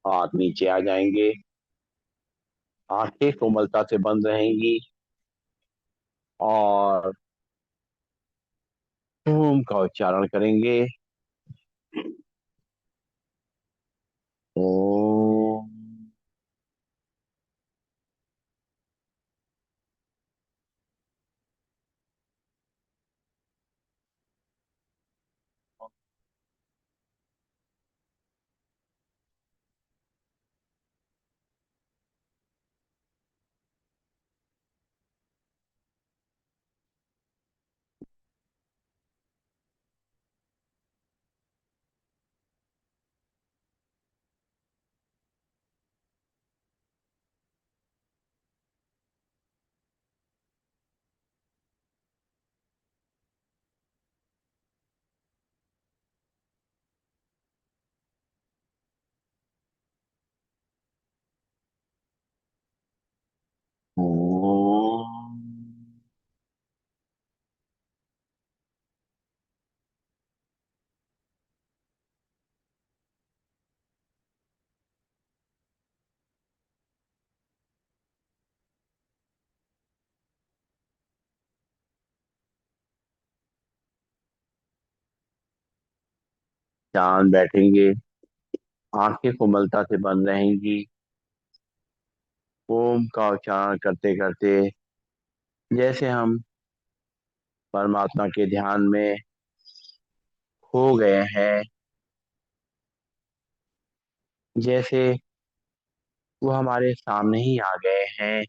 हाथ नीचे आ जाएंगे। आंखें कोमलता से बंद रहेंगी और ओम का उच्चारण करेंगे। ओम। ओम। चांद बैठेंगे। आंखें कोमलता से बंद रहेंगी। ओम का उच्चारण करते करते जैसे हम परमात्मा के ध्यान में खो गए हैं, जैसे वो हमारे सामने ही आ गए हैं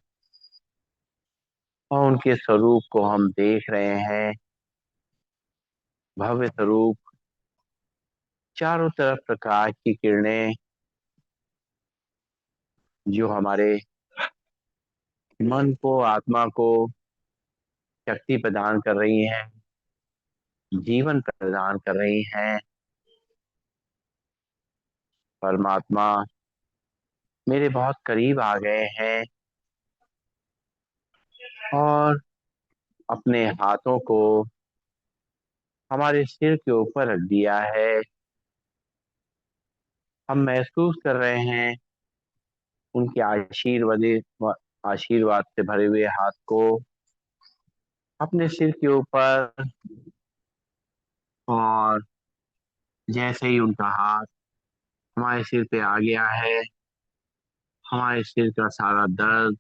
और उनके स्वरूप को हम देख रहे हैं। भव्य स्वरूप, चारों तरफ प्रकाश की किरणें जो हमारे मन को, आत्मा को शक्ति प्रदान कर रही हैं, जीवन प्रदान कर रही हैं। परमात्मा मेरे बहुत करीब आ गए हैं और अपने हाथों को हमारे सिर के ऊपर रख दिया है। हम महसूस कर रहे हैं उनके आशीर्वाद से भरे हुए हाथ को अपने सिर के ऊपर। और जैसे ही उनका हाथ हमारे सिर पे आ गया है, हमारे सिर का सारा दर्द,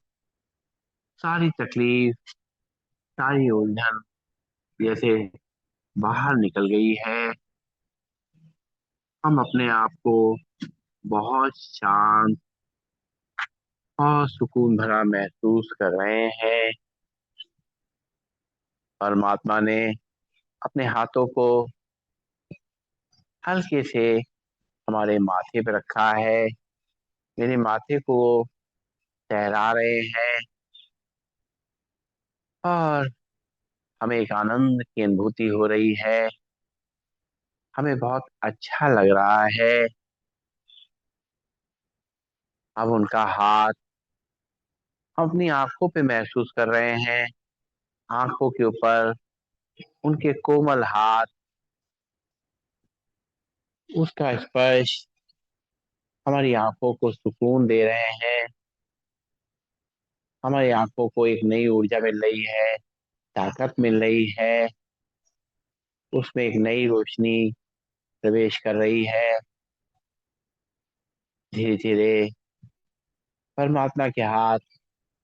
सारी तकलीफ, सारी उलझन जैसे बाहर निकल गई है। हम अपने आप को बहुत शांत और सुकून भरा महसूस कर रहे हैं। परमात्मा ने अपने हाथों को हल्के से हमारे माथे पे रखा है। मेरे माथे को सहला रहे हैं और हमें एक आनंद की अनुभूति हो रही है। हमें बहुत अच्छा लग रहा है। अब उनका हाथ हम अपनी आंखों पे महसूस कर रहे हैं। आंखों के ऊपर उनके कोमल हाथ, उसका स्पर्श हमारी आंखों को सुकून दे रहे हैं। हमारी आंखों को एक नई ऊर्जा मिल रही है, ताकत मिल रही है। उसमें एक नई रोशनी प्रवेश कर रही है। धीरे धीरे परमात्मा के हाथ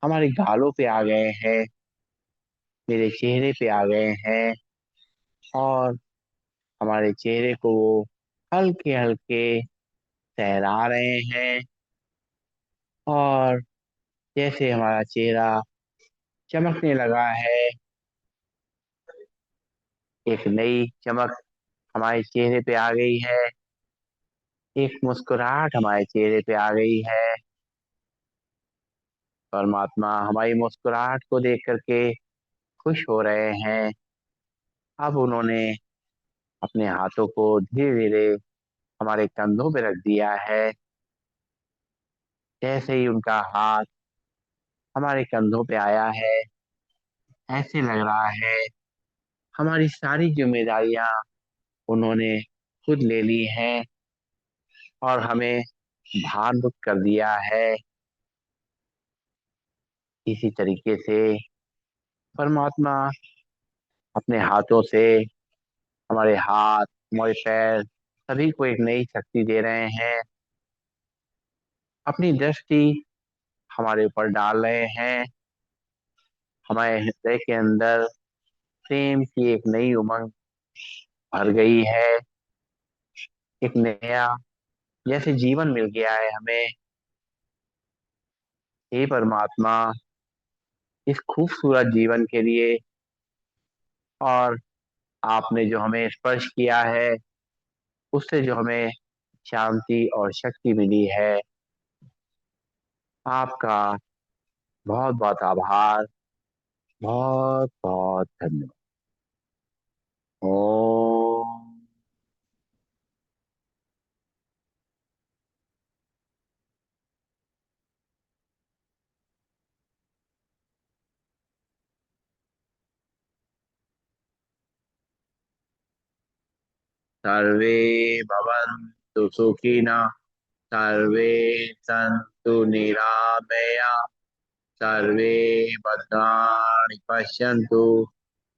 हमारे गालों पे आ गए हैं, मेरे चेहरे पे आ गए हैं और हमारे चेहरे को वो हल्के हल्के सहला रहे हैं। और जैसे हमारा चेहरा चमकने लगा है, एक नई चमक हमारे चेहरे पे आ गई है। एक मुस्कुराहट हमारे चेहरे पे आ गई है। परमात्मा हमारी मुस्कुराहट को देख करके खुश हो रहे हैं। अब उन्होंने अपने हाथों को धीरे धीरे हमारे कंधों पे रख दिया है। जैसे ही उनका हाथ हमारे कंधों पे आया है, ऐसे लग रहा है हमारी सारी जिम्मेदारियां उन्होंने खुद ले ली हैं और हमें भार मुक्त कर दिया है। इसी तरीके से परमात्मा अपने हाथों से हमारे हाथ, हमारे पैर सभी को एक नई शक्ति दे रहे हैं। अपनी दृष्टि हमारे ऊपर डाल रहे हैं। हमारे हृदय के अंदर प्रेम की एक नई उमंग भर गई है। एक नया जैसे जीवन मिल गया है हमें। हे परमात्मा, इस खूबसूरत जीवन के लिए और आपने जो हमें स्पर्श किया है उससे जो हमें शांति और शक्ति मिली है, आपका बहुत बहुत आभार। बहुत बहुत धन्यवाद। ओम। सर्वे भवन्तु सुखिनः। सर्वे सन्तु निरामया। सर्वे भद्राणि पश्यन्तु।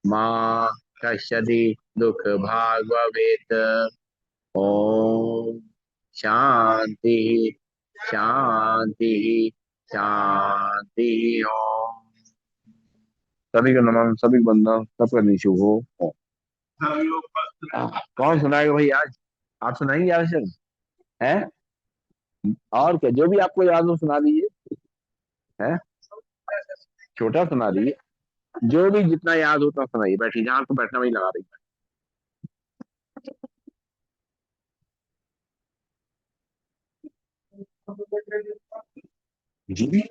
मा कश्चित् दुःखभाग् भवेत्। ओम। शांति शांति शांति। ओम। सभी को नमन, सभी को वंदन, सबका निशुभ हो। ओम। कौन सुनाएगा भाई आज? आप सुनाएंगे आज सर? है? और क्या, जो भी आपको याद हो सुना दीजिए। है? छोटा सुना दीजिए। जो भी जितना याद हो उतना सुनाइए। बैठिए, जहाँ आपको बैठना वही लगा रही। जी।